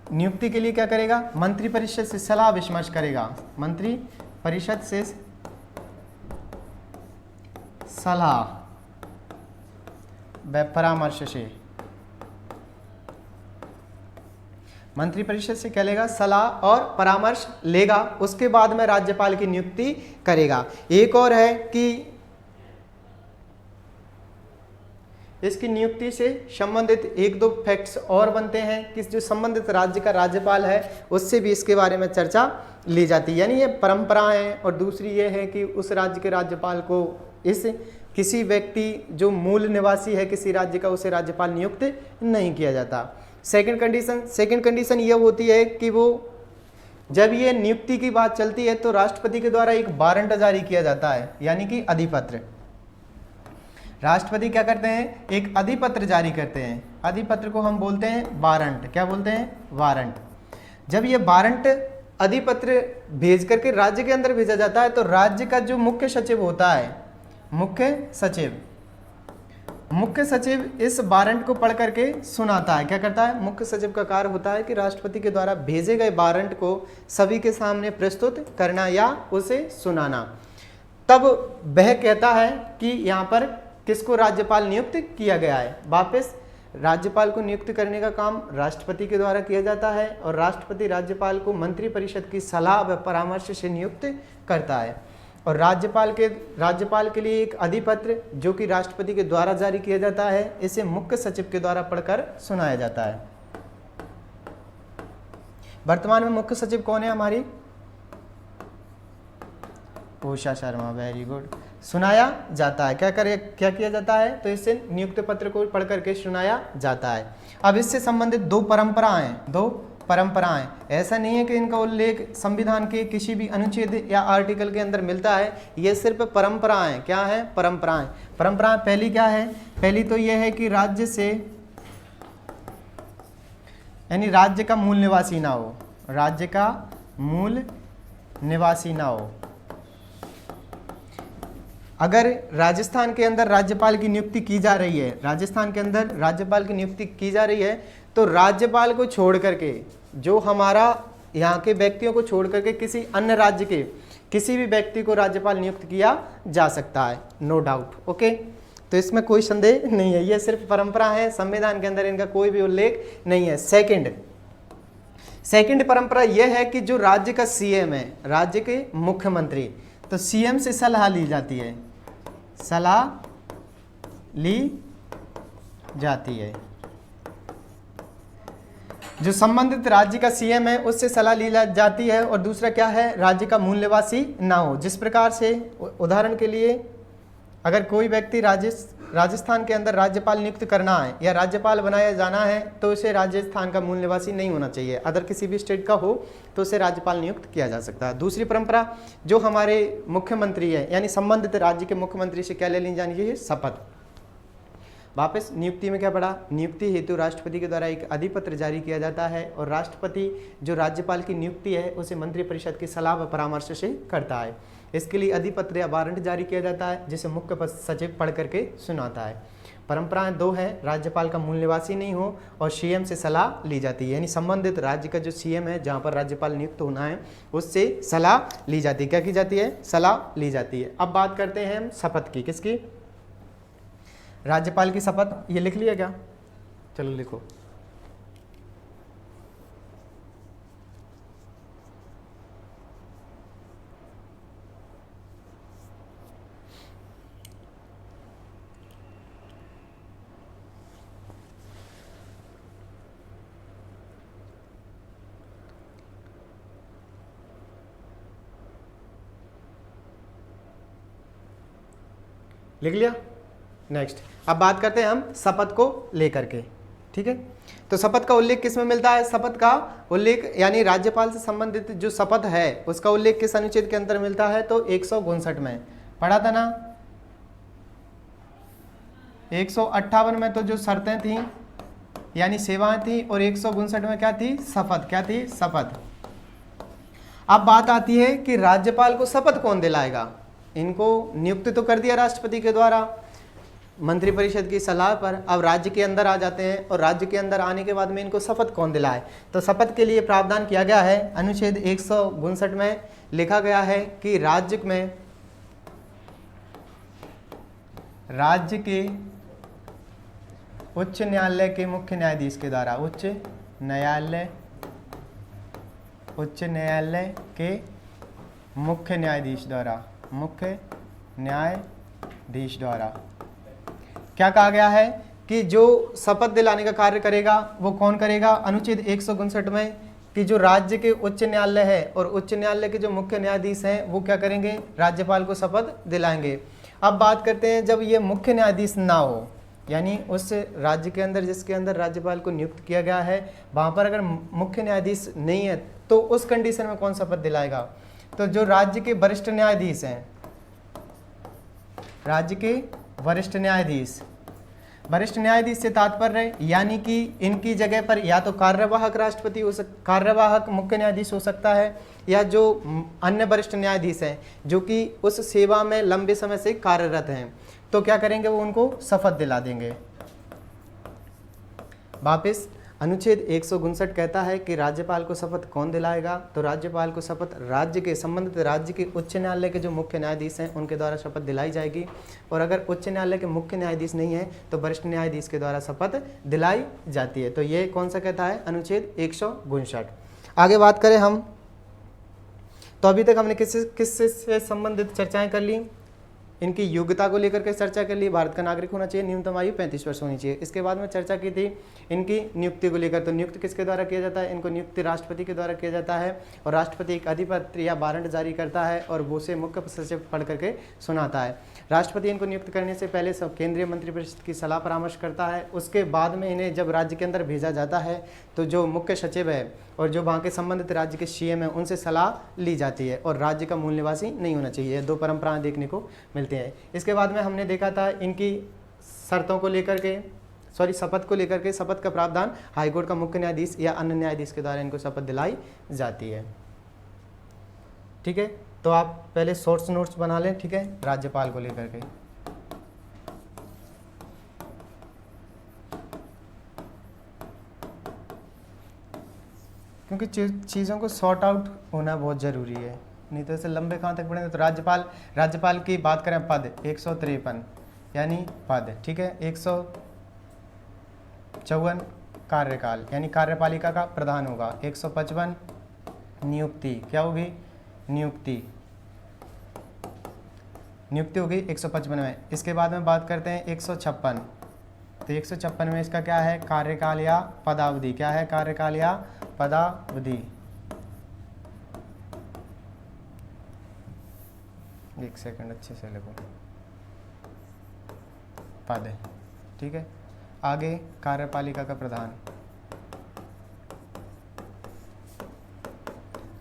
नियुक्ति के लिए क्या करेगा? मंत्रिपरिषद से सलाह विमर्श करेगा। मंत्रिपरिषद से सलाह व परामर्श से, मंत्रिपरिषद से क्या लेगा? सलाह और परामर्श लेगा। उसके बाद में राज्यपाल की नियुक्ति करेगा। एक और है कि इसकी नियुक्ति से संबंधित एक दो फैक्ट्स और बनते हैं कि जो संबंधित राज्य का राज्यपाल है उससे भी इसके बारे में चर्चा ली जाती है। यानी ये परंपराएं। और दूसरी ये है कि उस राज्य के राज्यपाल को किसी व्यक्ति जो मूल निवासी है किसी राज्य का, उसे राज्यपाल नियुक्त नहीं किया जाता। सेकंड कंडीशन ये होती है कि वो जब ये नियुक्ति की बात चलती है तो राष्ट्रपति के द्वारा एक वारंट जारी किया जाता है, यानी कि अधिपत्र। राष्ट्रपति क्या करते हैं? एक अधिपत्र जारी करते हैं। अधिपत्र को हम बोलते हैं वारंट। क्या बोलते हैं? वारंट। जब ये वारंट अधिपत्र भेज करके राज्य के अंदर भेजा जाता है तो राज्य का जो मुख्य सचिव होता है, मुख्य सचिव इस वारंट को पढ़ करके सुनाता है। क्या करता है? मुख्य सचिव का कार्य होता है कि राष्ट्रपति के द्वारा भेजे गए वारंट को सभी के सामने प्रस्तुत करना या उसे सुनाना। तब वह कहता है कि यहाँ पर किसको राज्यपाल नियुक्त किया गया है। वापस राज्यपाल को नियुक्त करने का काम राष्ट्रपति के द्वारा किया जाता है और राष्ट्रपति राज्यपाल को मंत्रिपरिषद की सलाह व परामर्श से नियुक्त करता है। और राज्यपाल के लिए एक अधिपत्र जो कि राष्ट्रपति के द्वारा जारी किया जाता है, इसे मुख्य सचिव के द्वारा पढ़कर सुनाया जाता है। वर्तमान में मुख्य सचिव कौन है हमारी? उषा शर्मा। Very good. सुनाया जाता है। क्या किया जाता है? तो इससे नियुक्त पत्र को पढ़ करके सुनाया जाता है। अब इससे संबंधित दो परंपराएं। ऐसा नहीं है कि इनका उल्लेख संविधान के किसी भी अनुच्छेद या आर्टिकल के अंदर मिलता है। ये सिर्फ परंपराएं। क्या है? परंपराएं। पहली क्या है? पहली तो यह है कि राज्य से यानी राज्य का मूल निवासी ना हो। राज्य का मूल निवासी ना हो। अगर राजस्थान के अंदर राज्यपाल की नियुक्ति की जा रही है, तो राज्यपाल को छोड़ करके, जो हमारा यहाँ के व्यक्तियों को छोड़ करके किसी अन्य राज्य के किसी भी व्यक्ति को राज्यपाल नियुक्त किया जा सकता है, नो डाउट। ओके, तो इसमें कोई संदेह नहीं है। ये सिर्फ परंपरा है, संविधान के अंदर इनका कोई भी उल्लेख नहीं है। सेकंड परंपरा यह है कि जो राज्य का सीएम है, राज्य के मुख्यमंत्री, तो सीएम से सलाह ली जाती है। जो संबंधित राज्य का सीएम है उससे सलाह ली जाती है। और दूसरा क्या है? राज्य का मूल निवासी ना हो। जिस प्रकार से उदाहरण के लिए अगर कोई व्यक्ति राजस्थान के अंदर राज्यपाल नियुक्त करना है या राज्यपाल बनाया जाना है तो उसे राजस्थान का मूल निवासी नहीं होना चाहिए, अदर किसी भी स्टेट का हो तो उसे राज्यपाल नियुक्त किया जा सकता है। दूसरी परंपरा, जो हमारे मुख्यमंत्री है यानी संबंधित राज्य के मुख्यमंत्री से क्या ले ली जानी चाहिए, शपथ। वापस नियुक्ति में क्या पढ़ा, नियुक्ति हेतु राष्ट्रपति के द्वारा एक अधिपत्र जारी किया जाता है और राष्ट्रपति जो राज्यपाल की नियुक्ति है उसे मंत्रिपरिषद की सलाह व परामर्श से करता है। इसके लिए अधिपत्र या वारंट जारी किया जाता है जिसे मुख्य सचिव पढ़ करके सुनाता है। परंपराएं दो है, राज्यपाल का मूल निवासी नहीं हो और सीएम से सलाह ली जाती है, यानी संबंधित राज्य का जो सीएम है जहां पर राज्यपाल नियुक्त होना है उससे सलाह ली जाती है। क्या की जाती है, सलाह ली जाती है। अब बात करते हैं हम शपथ की, किसकी, राज्यपाल की शपथ। ये लिख लिया क्या, चलो लिखो। लिख लिया। नेक्स्ट, अब बात करते हैं हम शपथ को लेकर के, ठीक है। तो शपथ का उल्लेख किस में मिलता है, शपथ का उल्लेख यानी राज्यपाल से संबंधित जो शपथ है उसका उल्लेख किस अनुच्छेद के अंदर मिलता है, तो 159 में पढ़ा था ना। 158 में तो जो शर्तें थी यानी सेवाएं थी और 159 में क्या थी, शपथ। क्या थी, शपथ। अब बात आती है कि राज्यपाल को शपथ कौन दिलाएगा। इनको नियुक्त तो कर दिया राष्ट्रपति के द्वारा मंत्रिपरिषद की सलाह पर, अब राज्य के अंदर आ जाते हैं और राज्य के अंदर आने के बाद में इनको शपथ कौन दिलाए। तो शपथ के लिए प्रावधान किया गया है अनुच्छेद 159 में, लिखा गया है कि राज्य के उच्च न्यायालय के मुख्य न्यायाधीश के द्वारा, उच्च न्यायालय के मुख्य न्यायाधीश द्वारा क्या कहा गया है कि जो शपथ दिलाने का कार्य करेगा वो कौन करेगा, अनुच्छेद 159 में कि जो राज्य के उच्च न्यायालय है और उच्च न्यायालय के जो मुख्य न्यायाधीश हैं वो क्या करेंगे, राज्यपाल को शपथ दिलाएंगे। अब बात करते हैं जब ये मुख्य न्यायाधीश ना हो, यानी उस राज्य के अंदर जिसके अंदर राज्यपाल को नियुक्त किया गया है वहाँ पर अगर मुख्य न्यायाधीश नहीं है तो उस कंडीशन में कौन शपथ दिलाएगा, तो जो राज्य के वरिष्ठ न्यायाधीश हैं, राज्य के वरिष्ठ न्यायाधीश से तात्पर्य यानी कि इनकी जगह पर या तो कार्यवाहक राष्ट्रपति कार्यवाहक मुख्य न्यायाधीश हो सकता है या जो अन्य वरिष्ठ न्यायाधीश हैं जो कि उस सेवा में लंबे समय से कार्यरत हैं, तो क्या करेंगे, वो उनको शपथ दिला देंगे। वापिस अनुच्छेद 159 कहता है कि राज्यपाल को शपथ कौन दिलाएगा, तो राज्यपाल को शपथ राज्य के संबंधित राज्य के उच्च न्यायालय के जो मुख्य न्यायाधीश हैं उनके द्वारा शपथ दिलाई जाएगी, और अगर उच्च न्यायालय के मुख्य न्यायाधीश नहीं है तो वरिष्ठ न्यायाधीश के द्वारा शपथ दिलाई जाती है। तो ये कौन सा कहता है, अनुच्छेद 159। आगे बात करें हम, तो अभी तक हमने किससे से संबंधित चर्चाएं कर ली, इनकी योग्यता को लेकर के चर्चा कर ली, भारत का नागरिक होना चाहिए, न्यूनतम आयु 35 वर्ष होनी चाहिए। इसके बाद में चर्चा की थी इनकी नियुक्ति को लेकर, तो नियुक्त किसके द्वारा किया जाता है, इनको नियुक्ति राष्ट्रपति के द्वारा किया जाता है और राष्ट्रपति एक अधिपत्र या वारंट जारी करता है और वो से मुख्य सचिव पढ़ करके सुनाता है। राष्ट्रपति इनको नियुक्त करने से पहले सब केंद्रीय मंत्रिपरिषद की सलाह परामर्श करता है, उसके बाद में इन्हें जब राज्य के अंदर भेजा जाता है तो जो मुख्य सचिव है और जो वहाँ के संबंधित राज्य के सीएम है उनसे सलाह ली जाती है और राज्य का मूल निवासी नहीं होना चाहिए। दो परंपराएं देखने को मिलती हैं। इसके बाद में हमने देखा था इनकी शर्तों को लेकर के, शपथ को लेकर के, शपथ का प्रावधान हाईकोर्ट का मुख्य न्यायाधीश या अन्य न्यायाधीश के द्वारा इनको शपथ दिलाई जाती है। ठीक है, तो आप पहले शॉर्ट्स नोट्स बना लें, ठीक है, राज्यपाल को लेकर के। क्योंकि चीज़ों को सॉर्ट आउट होना बहुत ज़रूरी है, नहीं तो ऐसे लंबे कहाँ तक पढ़ेंगे। तो राज्यपाल की बात करें, पद 153 यानी पद, ठीक है, 154 कार्यकाल यानी कार्यपालिका का प्रधान होगा, 155 नियुक्ति, क्या होगी, नियुक्ति होगी 155 में। इसके बाद में बात करते हैं 156, तो 156 में इसका क्या है, कार्यकाल या पदावधि, क्या है, कार्यकाल या पदावधि। एक सेकंड अच्छे से लिखो। पद, ठीक है। आगे कार्यपालिका का प्रधान,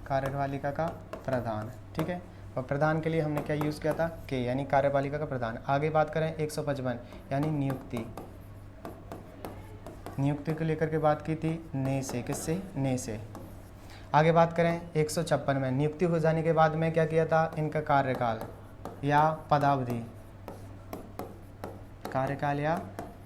कार्यपालिका का प्रधान, ठीक है। और प्रधान के लिए हमने क्या यूज़ किया था, के, यानी कार्यपालिका का प्रधान। आगे बात करें 155 यानी नियुक्ति, नियुक्ति को लेकर के बात की थी ने से, किससे, ने से। आगे बात करें 156 में नियुक्ति हो जाने के बाद में क्या किया था, इनका कार्यकाल या पदावधि, कार्यकाल या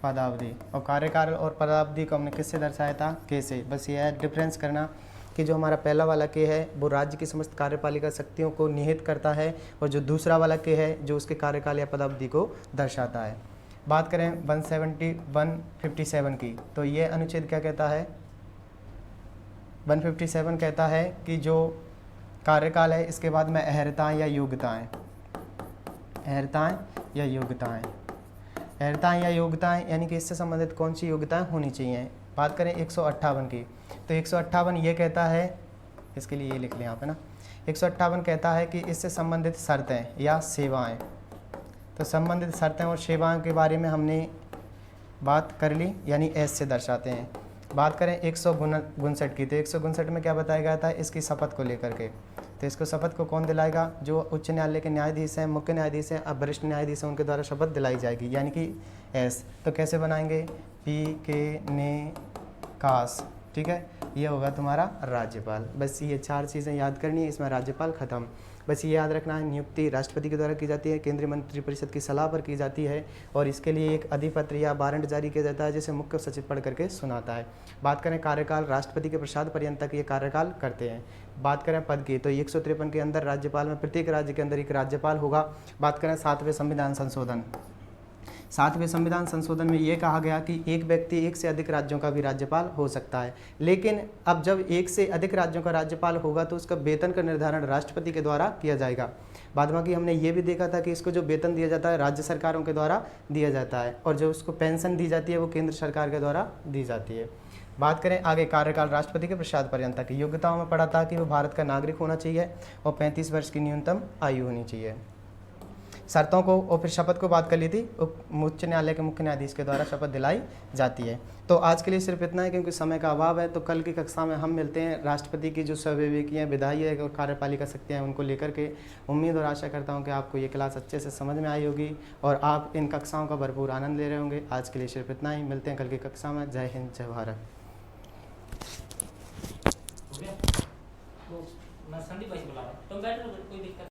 पदावधि। और कार्यकाल और पदावधि को हमने किससे दर्शाया था, के से। बस ये है डिफरेंस करना कि जो हमारा पहला वाला के है वो राज्य की समस्त कार्यपालिका शक्तियों को निहित करता है, और जो दूसरा वाला के है जो उसके कार्यकाल या पदावधि को दर्शाता है। बात करें 157 की, तो ये अनुच्छेद क्या कहता है, 157 कहता है कि जो कार्यकाल है इसके बाद में अहर्ताएँ या योग्यताएँ, अहर्ताएँ या योग्यताएँ, अहर्ताएँ या योग्यताएँ यानी कि इससे संबंधित कौन सी योग्यताएँ होनी चाहिए। बात करें 158 की, तो 158 ये कहता है, इसके लिए ये लिख लें यहाँ पे ना, 158 कहता है कि इससे संबंधित शर्तें या सेवाएं। तो संबंधित शर्तें और सेवाओं के बारे में हमने बात कर ली, यानी एस से दर्शाते हैं। बात करें 159 की, तो 159 में क्या बताया गया था, इसकी शपथ को लेकर के। तो इसको शपथ को कौन दिलाएगा, जो उच्च न्यायालय के न्यायाधीश हैं, मुख्य न्यायाधीश हैं, अब वरिष्ठ न्यायाधीश हैं, उनके द्वारा शपथ दिलाई जाएगी, यानी कि एस। तो कैसे बनाएंगे, पी के ने कास, ठीक है। ये होगा तुम्हारा राज्यपाल। बस ये 4 चीज़ें याद करनी है, इसमें राज्यपाल खत्म। बस ये याद रखना है, नियुक्ति राष्ट्रपति के द्वारा की जाती है, केंद्रीय मंत्रिपरिषद की सलाह पर की जाती है, और इसके लिए एक अधिपत्र या वारंट जारी किया जाता है जिसे मुख्य सचिव पढ़ करके सुनाता है। बात करें कार्यकाल, राष्ट्रपति के प्रसाद पर्यंत तक ये कार्यकाल करते हैं। बात करें पद की, तो 153 के अंदर राज्यपाल में प्रत्येक राज्य के अंदर एक राज्यपाल होगा। बात करें 7वें संविधान संशोधन, 7वें संविधान संशोधन में ये कहा गया कि एक व्यक्ति एक से अधिक राज्यों का भी राज्यपाल हो सकता है, लेकिन अब जब एक से अधिक राज्यों का राज्यपाल होगा तो उसका वेतन का निर्धारण राष्ट्रपति के द्वारा किया जाएगा। बाद बाकी हमने ये भी देखा था कि इसको जो वेतन दिया जाता है राज्य सरकारों के द्वारा दिया जाता है, और जो उसको पेंशन दी जाती है वो केंद्र सरकार के द्वारा दी जाती है। बात करें आगे कार्यकाल राष्ट्रपति के प्रसाद पर्यंत तक, योग्यताओं में पढ़ा था कि वो भारत का नागरिक होना चाहिए और 35 वर्ष की न्यूनतम आयु होनी चाहिए। शर्तों को और फिर शपथ को बात कर ली थी, उच्च न्यायालय के मुख्य न्यायाधीश के द्वारा शपथ दिलाई जाती है। तो आज के लिए सिर्फ इतना है, क्योंकि समय का अभाव है। तो कल की कक्षा में हम मिलते हैं राष्ट्रपति की जो स्वविवेकीय विधायी और कार्यपालिका शक्तियाँ हैं उनको लेकर के। उम्मीद और आशा करता हूँ कि आपको ये क्लास अच्छे से समझ में आई होगी और आप इन कक्षाओं का भरपूर आनंद ले रहे होंगे। आज के लिए सिर्फ इतना ही, मिलते हैं कल की कक्षा में। जय हिंद, जय भारत। मैं संदीप भाई से बुला रहा हूँ, तुम बैठ लो, कोई दिक्कत